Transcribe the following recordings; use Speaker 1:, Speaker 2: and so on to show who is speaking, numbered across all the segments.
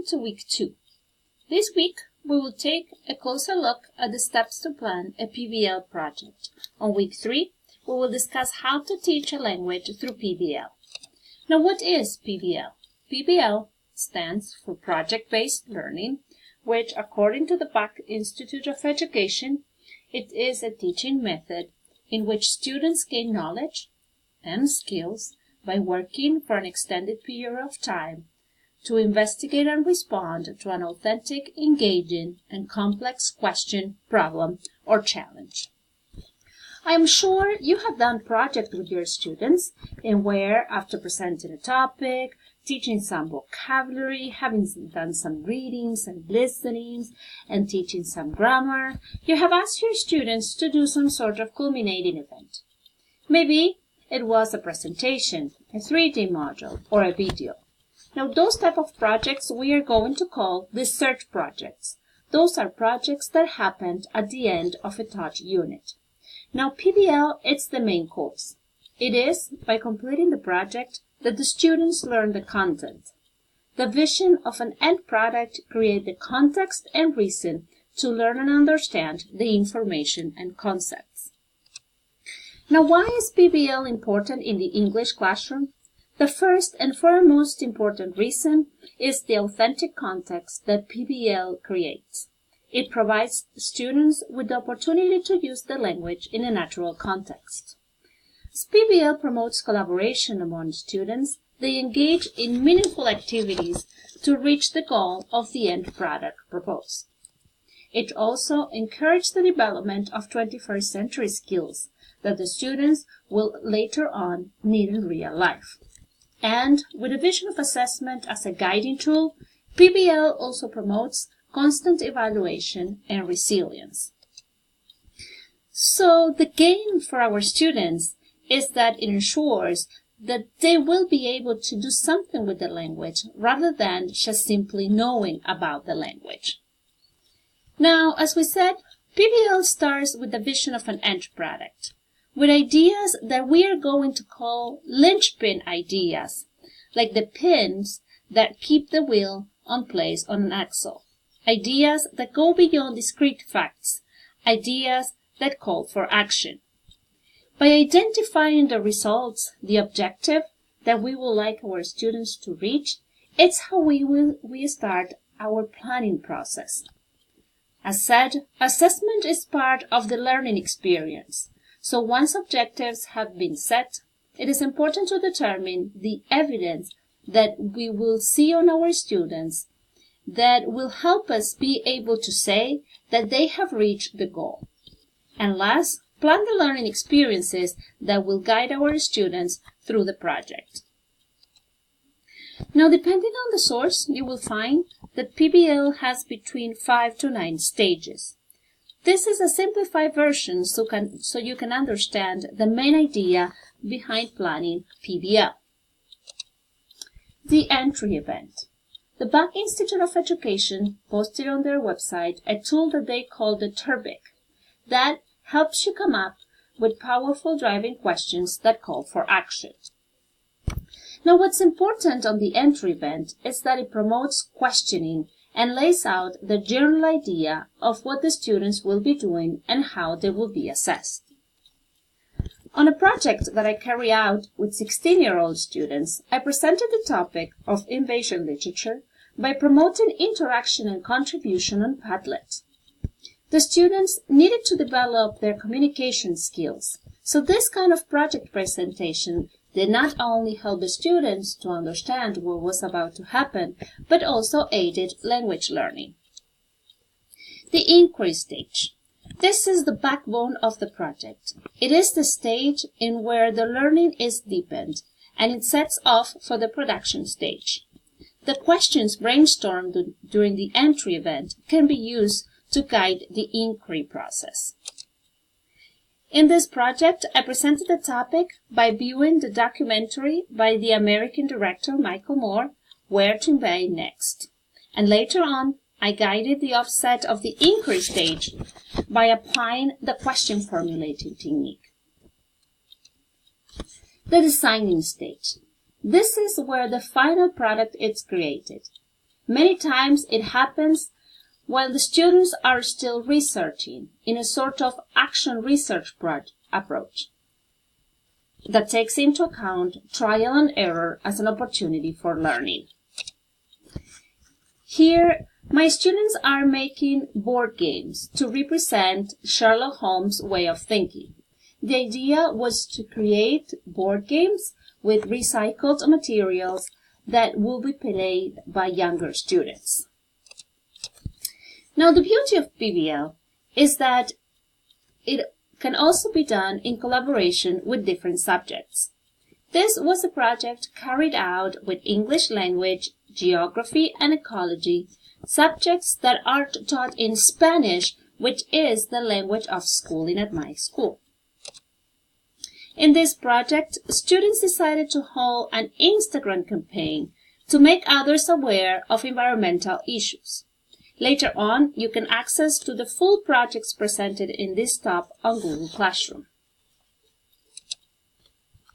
Speaker 1: welcome to week 2. This week, we will take a closer look at the steps to plan a PBL project. On week 3, we will discuss how to teach a language through PBL. Now, what is PBL? PBL stands for Project-Based Learning, which, according to the Buck Institute of Education, it is a teaching method in which students gain knowledge and skills by working for an extended period of time to investigate and respond to an authentic, engaging, and complex question, problem, or challenge. I am sure you have done projects with your students in where, after presenting a topic, teaching some vocabulary, having done some readings and listenings, and teaching some grammar, you have asked your students to do some sort of culminating event. Maybe it was a presentation, a 3D module, or a video. Now, those type of projects we are going to call research projects. Those are projects that happened at the end of a taught unit. Now, PBL, it's the main course. It is, by completing the project, that the students learn the content. The vision of an end product creates the context and reason to learn and understand the information and concepts. Now, why is PBL important in the English classroom? The first and foremost important reason is the authentic context that PBL creates. It provides students with the opportunity to use the language in a natural context. As PBL promotes collaboration among students, they engage in meaningful activities to reach the goal of the end product proposed. It also encourages the development of 21st century skills that the students will later on need in real life. And with a vision of assessment as a guiding tool, PBL also promotes constant evaluation and resilience. So the gain for our students is that it ensures that they will be able to do something with the language rather than just simply knowing about the language. Now, as we said, PBL starts with the vision of an end product, with ideas that we are going to call linchpin ideas, like the pins that keep the wheel on place on an axle, ideas that go beyond discrete facts, ideas that call for action. By identifying the results, the objective that we would like our students to reach, it's how we start our planning process. As said, assessment is part of the learning experience. So once objectives have been set, it is important to determine the evidence that we will see on our students that will help us be able to say that they have reached the goal. And last, plan the learning experiences that will guide our students through the project. Now, depending on the source, you will find that PBL has between 5 to 9 stages. This is a simplified version so you can understand the main idea behind planning PBL. The entry event. The Buck Institute of Education posted on their website a tool that they call the Turbic that helps you come up with powerful driving questions that call for action. Now, what's important on the entry event is that it promotes questioning and lays out the general idea of what the students will be doing and how they will be assessed. On a project that I carry out with 16-year-old students, I presented the topic of invasion literature by promoting interaction and contribution on Padlet. The students needed to develop their communication skills, so this kind of project presentation did not only help the students to understand what was about to happen, but also aided language learning. The inquiry stage. This is the backbone of the project. It is the stage in where the learning is deepened, and it sets off for the production stage. The questions brainstormed during the entry event can be used to guide the inquiry process. In this project, I presented the topic by viewing the documentary by the American director Michael Moore, Where to Invade Next. And later on, I guided the offset of the inquiry stage by applying the question formulating technique. The designing stage. This is where the final product is created. Many times it happens while the students are still researching in a sort of action research approach that takes into account trial and error as an opportunity for learning. Here, my students are making board games to represent Sherlock Holmes' way of thinking. The idea was to create board games with recycled materials that will be played by younger students. Now, the beauty of PBL is that it can also be done in collaboration with different subjects. This was a project carried out with English language, geography, and ecology, subjects that are taught in Spanish, which is the language of schooling at my school. In this project, students decided to hold an Instagram campaign to make others aware of environmental issues. Later on, you can access to the full projects presented in this talk on Google Classroom.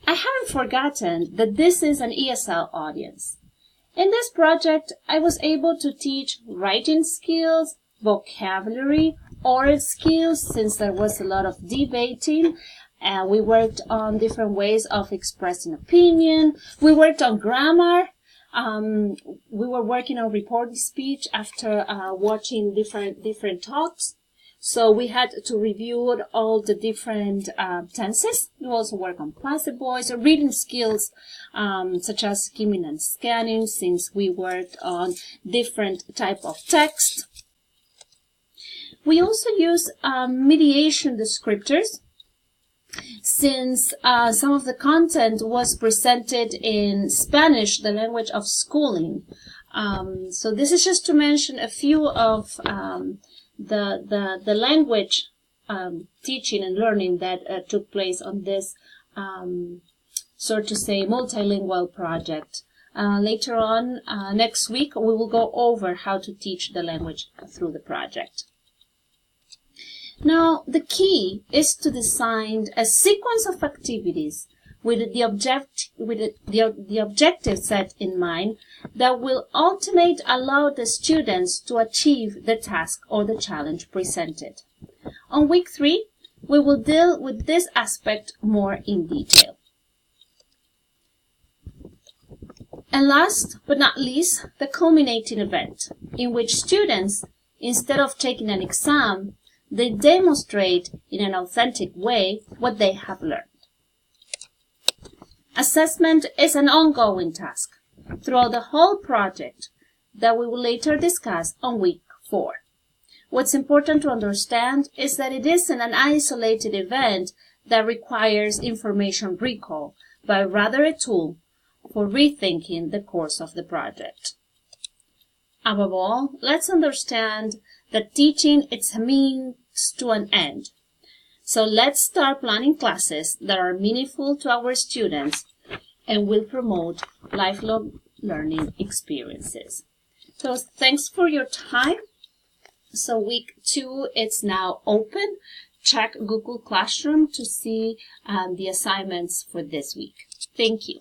Speaker 1: I haven't forgotten that this is an ESL audience. In this project, I was able to teach writing skills, vocabulary, oral skills, since there was a lot of debating. We worked on different ways of expressing opinion. We worked on grammar. We were working on reporting speech after watching different talks. So we had to review all the different tenses. We also work on passive voice or reading skills, such as skimming and scanning, since we worked on different type of text. We also use mediation descriptors, since some of the content was presented in Spanish, the language of schooling. So this is just to mention a few of the language teaching and learning that took place on this, so to say, multilingual project. Later on, next week, we will go over how to teach the language through the project. Now, the key is to design a sequence of activities with the objective set in mind that will ultimately allow the students to achieve the task or the challenge presented. On week 3, we will deal with this aspect more in detail. And last but not least, the culminating event, in which students, instead of taking an exam, they demonstrate in an authentic way what they have learned. Assessment is an ongoing task throughout the whole project that we will later discuss on week 4. What's important to understand is that it isn't an isolated event that requires information recall, but rather a tool for rethinking the course of the project. Above all, let's understand that teaching is a means to an end. So let's start planning classes that are meaningful to our students and will promote lifelong learning experiences. So thanks for your time. So week 2 is now open. Check Google Classroom to see the assignments for this week. Thank you.